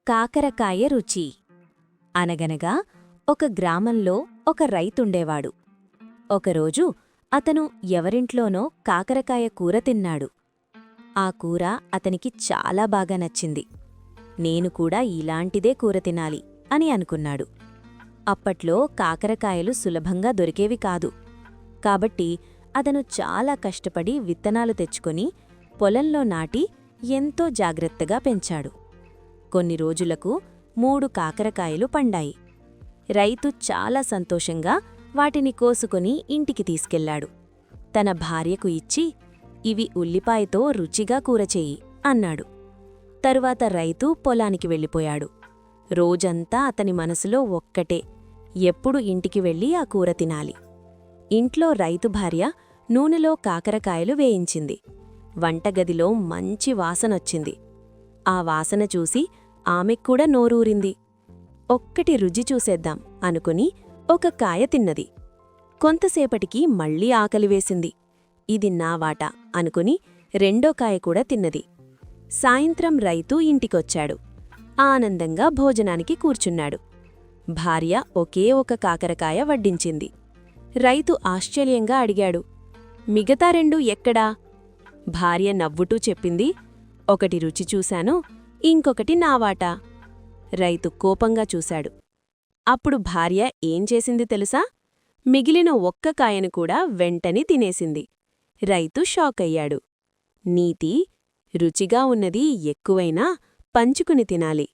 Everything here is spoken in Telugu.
కాకరకాయ రుచి. అనగనగా ఒక గ్రామంలో ఒక రైతుండేవాడు. ఒకరోజు అతను ఎవరింట్లోనో కాకరకాయ కూర తిన్నాడు. ఆ కూర అతనికి చాలా బాగా నచ్చింది. నేను కూడా ఇలాంటిదే కూర తినాలి అని అనుకున్నాడు. అప్పట్లో కాకరకాయలు సులభంగా దొరికేవి కాదు. కాబట్టి అతను చాలా కష్టపడి విత్తనాలు తెచ్చుకొని పొలంలో నాటి ఎంతో జాగ్రత్తగా పెంచాడు. కొన్ని రోజులకు 3 కాకరకాయలు పండాయి. రైతు చాలా సంతోషంగా వాటిని కోసుకొని ఇంటికి తీసుకెళ్లాడు. తన భార్యకు ఇచ్చి, ఇవి ఉల్లిపాయతో రుచిగా కూరచేయి అన్నాడు. తరువాత రైతు పొలానికి వెళ్ళిపోయాడు. రోజంతా అతని మనసులో ఒక్కటే, ఎప్పుడు ఇంటికి వెళ్ళి ఆ కూర తినాలి. ఇంట్లో రైతు భార్య నూనెలో కాకరకాయలు వేయించింది. వంటగదిలో మంచి వాసనొచ్చింది. ఆ వాసన చూసి ఆమెక్కూడా నోరూరింది. ఒక్కటి రుచి చూసేద్దాం అనుకుని ఒక కాయ తిన్నది. కొంతసేపటికి మళ్ళీ ఆకలివేసింది. ఇది నా వాటా అనుకుని రెండో కాయ కూడా తిన్నది. సాయంత్రం రైతు ఇంటికొచ్చాడు. ఆనందంగా భోజనానికి కూర్చున్నాడు. భార్య ఒకే ఒక కాకరకాయ వడ్డించింది. రైతు ఆశ్చర్యంగా అడిగాడు, మిగతా 2 ఎక్కడా? భార్య నవ్వుతూ చెప్పింది, ఒకటి రుచి చూశాను, ఇంకొకటి నా వాటా. రైతు కోపంగా చూశాడు. అప్పుడు భార్య ఏం చేసింది తెలుసా? మిగిలిన ఒక్క కాయను కూడా వెంటనే తినేసింది. రైతు షాకయ్యాడు. నీతి: రుచిగా ఉన్నది ఎక్కువైనా పంచుకుని తినాలి.